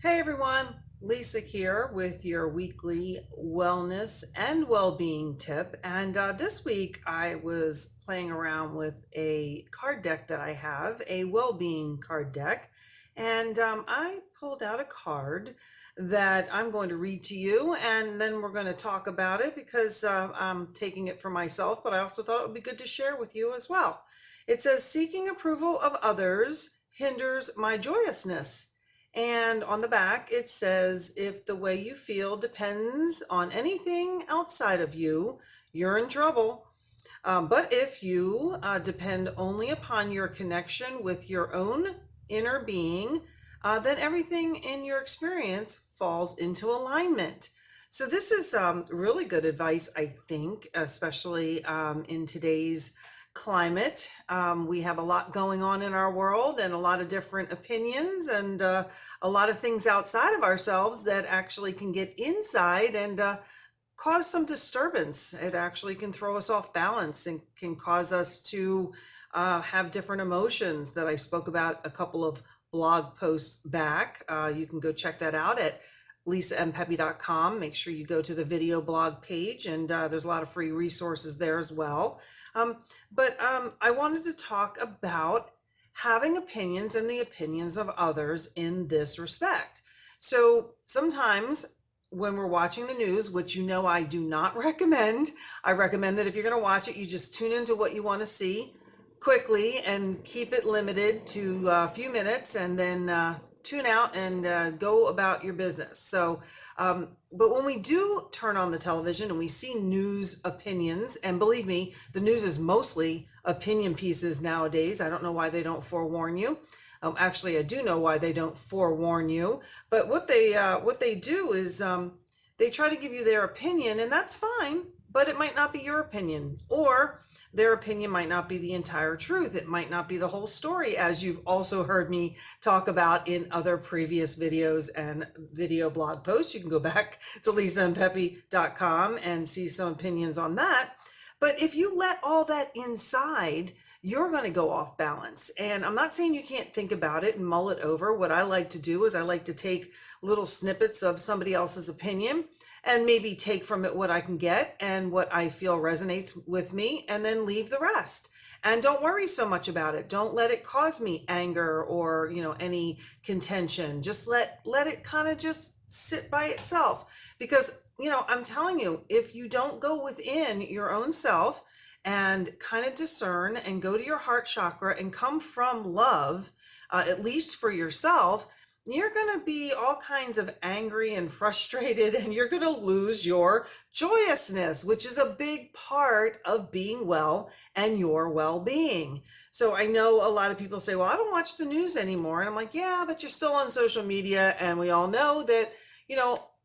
Hey everyone, Lisa here with your weekly wellness and well-being tip. And this week I was playing around with a card deck that I have, a well-being card deck. And I pulled out a card that I'm going to read to you, and then we're going to talk about it because I'm taking it for myself, but I also thought it would be good to share with you as well. It says, seeking approval of others hinders my joyousness. And on the back, it says, if the way you feel depends on anything outside of you, you're in trouble. But if you depend only upon your connection with your own inner being, then everything in your experience falls into alignment. So, this is really good advice, I think, especially in today's climate. We have a lot going on in our world and a lot of different opinions and a lot of things outside of ourselves that actually can get inside and cause some disturbance. It actually can throw us off balance and can cause us to have different emotions that I spoke about a couple of blog posts back. You can go check that out at lisampepe.com. Make sure you go to the video blog page, and there's a lot of free resources there as well. But I wanted to talk about having opinions and the opinions of others in this respect. So sometimes when we're watching the news, which you know I do not recommend, I recommend that if you're going to watch it, you just tune into what you want to see quickly and keep it limited to a few minutes, and then tune out and go about your business. But when we do turn on the television and we see news opinions, and believe me, the news is mostly opinion pieces nowadays. I don't know why they don't forewarn you. Actually, I do know why they don't forewarn you. But what they do is they try to give you their opinion, and that's fine. But it might not be your opinion, or their opinion might not be the entire truth. It might not be the whole story, as you've also heard me talk about in other previous videos and video blog posts. You can go back to lisampepe.com and see some opinions on that. But if you let all that inside, you're going to go off balance. And I'm not saying you can't think about it and mull it over. What I like to do is I like to take little snippets of somebody else's opinion and maybe take from it what I can get and what I feel resonates with me, and then leave the rest. And don't worry so much about it. Don't let it cause me anger or, any contention. Just let it kind of just sit by itself. Because, I'm telling you, if you don't go within your own self and kind of discern and go to your heart chakra and come from love, at least for yourself, you're going to be all kinds of angry and frustrated, and you're going to lose your joyousness, which is a big part of being well and your well-being. So I know a lot of people say, well, I don't watch the news anymore. And I'm like, yeah, but you're still on social media. And we all know that,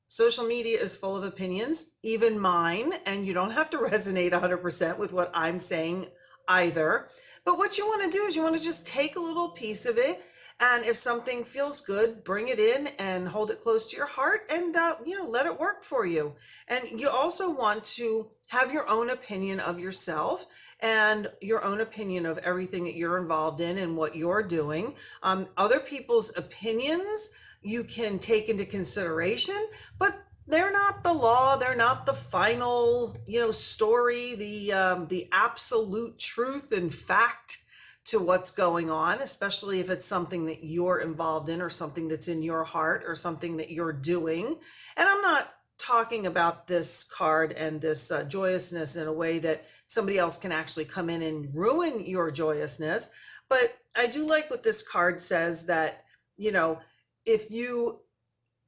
social media is full of opinions, even mine, and you don't have to resonate 100% with what I'm saying either. But what you want to do is you want to just take a little piece of it, and if something feels good, bring it in and hold it close to your heart, and let it work for you. And you also want to have your own opinion of yourself and your own opinion of everything that you're involved in and what you're doing. Other people's opinions you can take into consideration, but they're not the law. They're not the final, story, the absolute truth and fact to what's going on, especially if it's something that you're involved in or something that's in your heart or something that you're doing. And I'm not talking about this card and this joyousness in a way that somebody else can actually come in and ruin your joyousness. But I do like what this card says, that, if you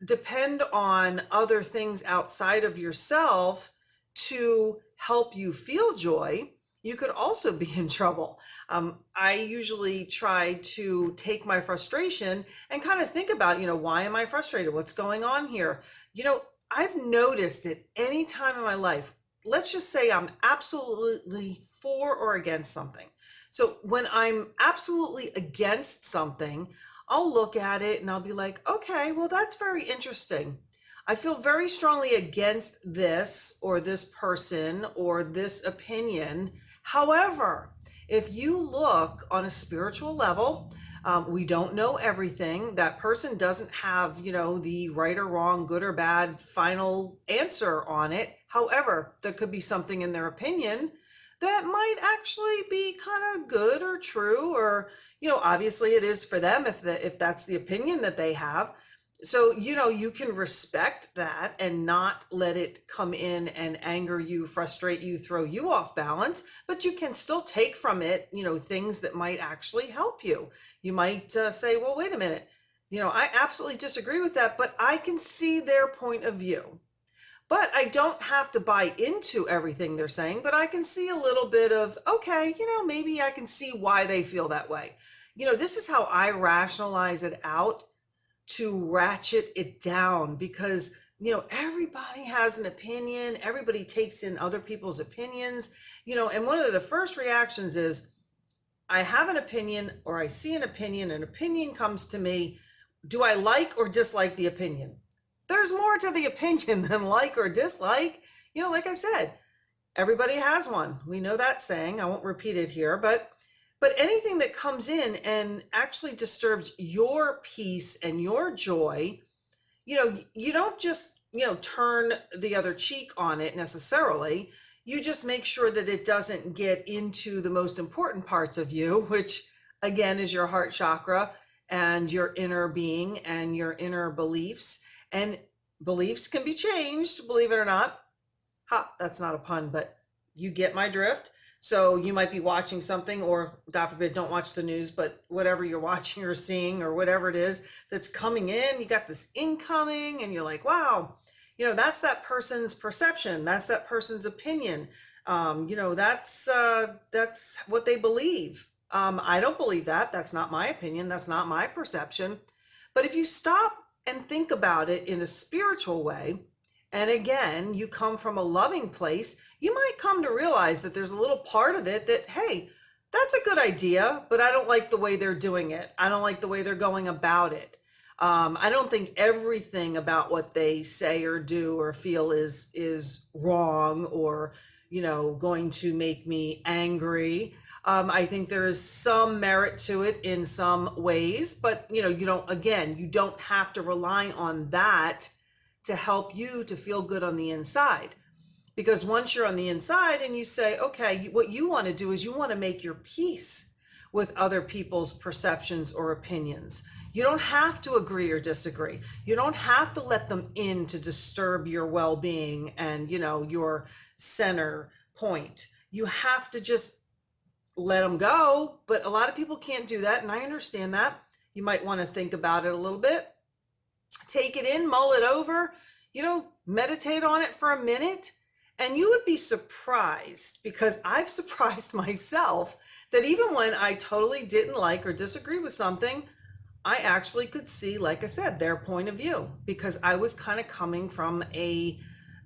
depend on other things outside of yourself to help you feel joy, you could also be in trouble. I usually try to take my frustration and kind of think about, why am I frustrated? What's going on here? I've noticed that any time in my life, let's just say I'm absolutely for or against something. So when I'm absolutely against something, I'll look at it and I'll be like, okay, well, that's very interesting. I feel very strongly against this or this person or this opinion. However, if you look on a spiritual level, We don't know everything. That person doesn't have, the right or wrong, good or bad final answer on it. However, there could be something in their opinion that might actually be kind of good or true, or, obviously it is for them if that's the opinion that they have. So, you can respect that and not let it come in and anger you, frustrate you, throw you off balance, but you can still take from it, things that might actually help you. You might say, well, wait a minute, I absolutely disagree with that, but I can see their point of view. But I don't have to buy into everything they're saying, but I can see a little bit of, okay, maybe I can see why they feel that way. This is how I rationalize it out to ratchet it down, because everybody has an opinion, everybody takes in other people's opinions, and one of the first reactions is, I have an opinion, or I see an opinion comes to me. Do I like or dislike the opinion? There's more to the opinion than like or dislike. Like I said, everybody has one. We know that saying. I won't repeat it here, but anything that comes in and actually disturbs your peace and your joy, you don't just, turn the other cheek on it necessarily. You just make sure that it doesn't get into the most important parts of you, which again is your heart chakra and your inner being and your inner beliefs. And beliefs can be changed, believe it or not. Ha, that's not a pun, but you get my drift. So you might be watching something, or God forbid, don't watch the news, but whatever you're watching or seeing or whatever it is that's coming in, you got this incoming and you're like, wow, that's that person's perception. That's that person's opinion. That's what they believe. I don't believe that. That's not my opinion. That's not my perception. But if you stop and think about it in a spiritual way, and again, you come from a loving place, you might come to realize that there's a little part of it that, hey, that's a good idea, but I don't like the way they're doing it. I don't like the way they're going about it. I don't think everything about what they say or do or feel is wrong, or, going to make me angry. I think there is some merit to it in some ways, but, you don't have to rely on that to help you to feel good on the inside. Because once you're on the inside and you say, okay, what you want to do is you want to make your peace with other people's perceptions or opinions. You don't have to agree or disagree. You don't have to let them in to disturb your well-being and, your center point. You have to just let them go. But a lot of people can't do that. And I understand that. You might want to think about it a little bit. Take it in, mull it over, meditate on it for a minute. And you would be surprised, because I've surprised myself, that even when I totally didn't like or disagree with something, I actually could see, like I said, their point of view, because I was kind of coming from a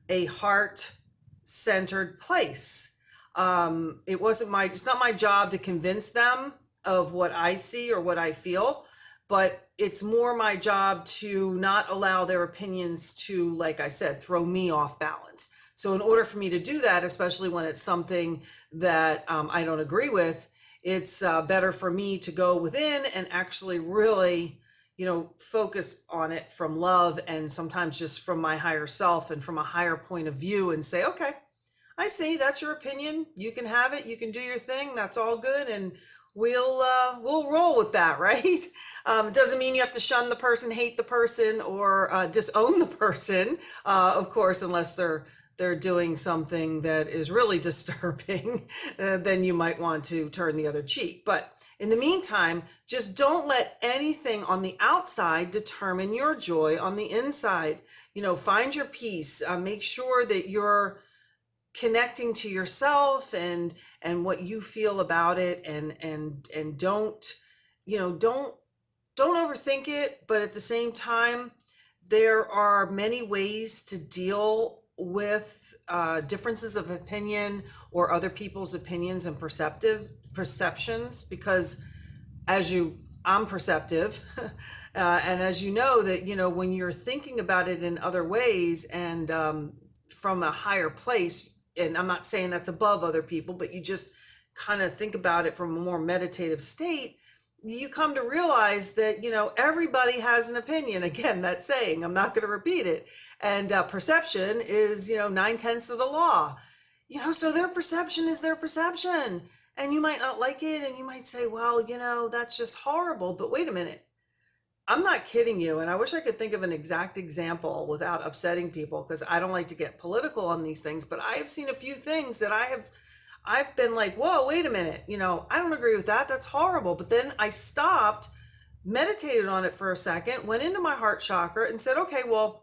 heart-centered place. It's not my job to convince them of what I see or what I feel, but it's more my job to not allow their opinions to, like I said, throw me off balance. So in order for me to do that, especially when it's something that I don't agree with, it's better for me to go within and actually really, focus on it from love, and sometimes just from my higher self and from a higher point of view, and say, okay, I see, that's your opinion. You can have it. You can do your thing. That's all good. And we'll roll with that, right? It doesn't mean you have to shun the person, hate the person, or disown the person, of course, unless they're doing something that is really disturbing. Then you might want to turn the other cheek. But in the meantime, just don't let anything on the outside determine your joy on the inside. Find your peace. Make sure that you're connecting to yourself and what you feel about it, and don't overthink it. But at the same time, there are many ways to deal with differences of opinion or other people's opinions and perceptions, because I'm perceptive, and as you know, that when you're thinking about it in other ways and from a higher place, and I'm not saying that's above other people, but you just kind of think about it from a more meditative state, you come to realize that, everybody has an opinion. Again, that saying, I'm not going to repeat it. And perception is, 9/10 of the law. So their perception is their perception. And you might not like it, and you might say, well, that's just horrible. But wait a minute. I'm not kidding you. And I wish I could think of an exact example without upsetting people, because I don't like to get political on these things. But I have seen a few things that I've been like, whoa, wait a minute. I don't agree with that. That's horrible. But then I stopped, meditated on it for a second, went into my heart chakra and said, okay, well,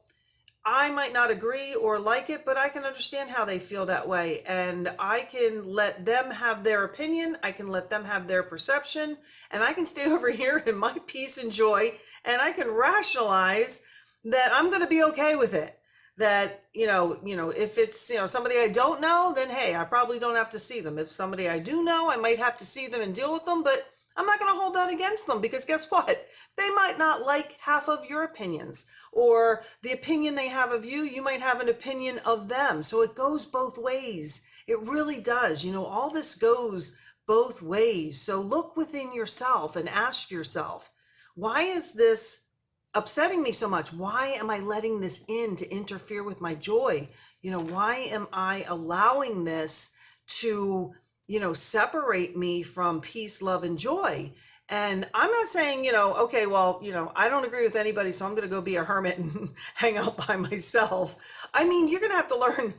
I might not agree or like it, but I can understand how they feel that way. And I can let them have their opinion. I can let them have their perception. And I can stay over here in my peace and joy. And I can rationalize that I'm going to be okay with it. That, if it's, somebody I don't know, then hey, I probably don't have to see them. If somebody I do know, I might have to see them and deal with them, but I'm not going to hold that against them, because guess what? They might not like half of your opinions, or the opinion they have of you, you might have an opinion of them. So it goes both ways. It really does. All this goes both ways. So look within yourself and ask yourself, why is this upsetting me so much? Why am I letting this in to interfere with my joy? Why am I allowing this to, separate me from peace, love, and joy? And I'm not saying, okay, well, I don't agree with anybody, so I'm going to go be a hermit and hang out by myself. I mean, you're going to have to learn,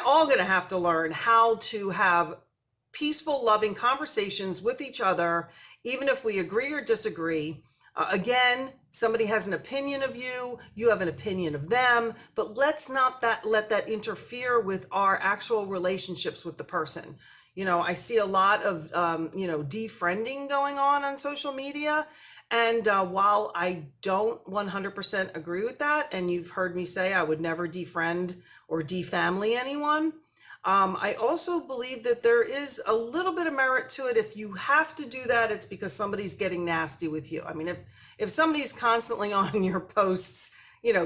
all going to have to learn how to have peaceful, loving conversations with each other, even if we agree or disagree. Again, somebody has an opinion of you, you have an opinion of them, but let's not let that interfere with our actual relationships with the person. I see a lot of, defriending going on social media. And while I don't 100% agree with that, and you've heard me say I would never defriend or defamily anyone, I also believe that there is a little bit of merit to it. If you have to do that, it's because somebody's getting nasty with you. I mean, if somebody's constantly on your posts,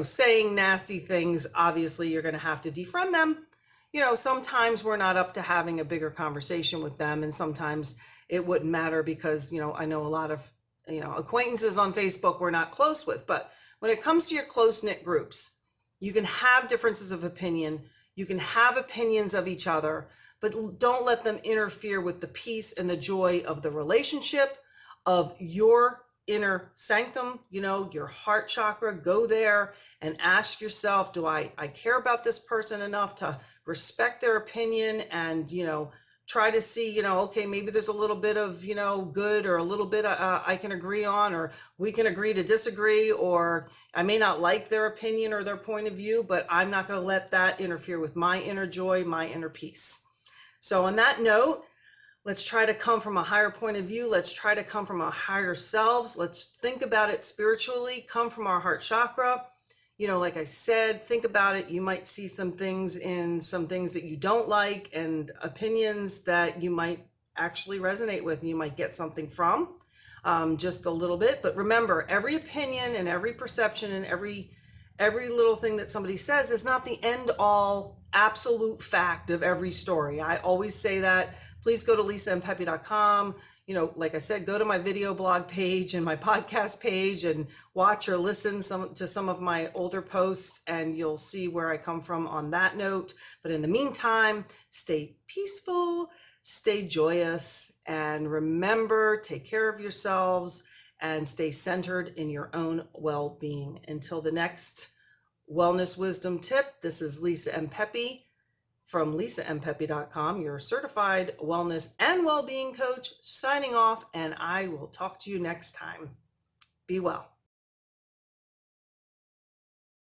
saying nasty things, obviously you're going to have to defriend them. Sometimes we're not up to having a bigger conversation with them, and sometimes it wouldn't matter because, I know a lot of, acquaintances on Facebook we're not close with. But when it comes to your close-knit groups, you can have differences of opinion. You can have opinions of each other, but don't let them interfere with the peace and the joy of the relationship, of your inner sanctum, your heart chakra. Go there and ask yourself, do I care about this person enough to respect their opinion and, try to see, okay, maybe there's a little bit of, good, or a little bit I can agree on, or we can agree to disagree, or I may not like their opinion or their point of view, but I'm not going to let that interfere with my inner joy, my inner peace. So on that note, let's try to come from a higher point of view. Let's try to come from our higher selves. Let's think about it spiritually, come from our heart chakra. Like I said, think about it. You might see some things that you don't like, and opinions that you might actually resonate with, and you might get something from, just a little bit. But remember, every opinion and every perception and every little thing that somebody says is not the end all absolute fact of every story. I always say that. Please go to lisaandpepe.com. Like I said, go to my video blog page and my podcast page and watch or listen to some of my older posts, and you'll see where I come from on that note. But in the meantime, stay peaceful, stay joyous, and remember, take care of yourselves and stay centered in your own well-being. Until the next wellness wisdom tip, this is Lisa and Pepe from lisaandpepe.com, your certified wellness and well-being coach, signing off, and I will talk to you next time. Be well.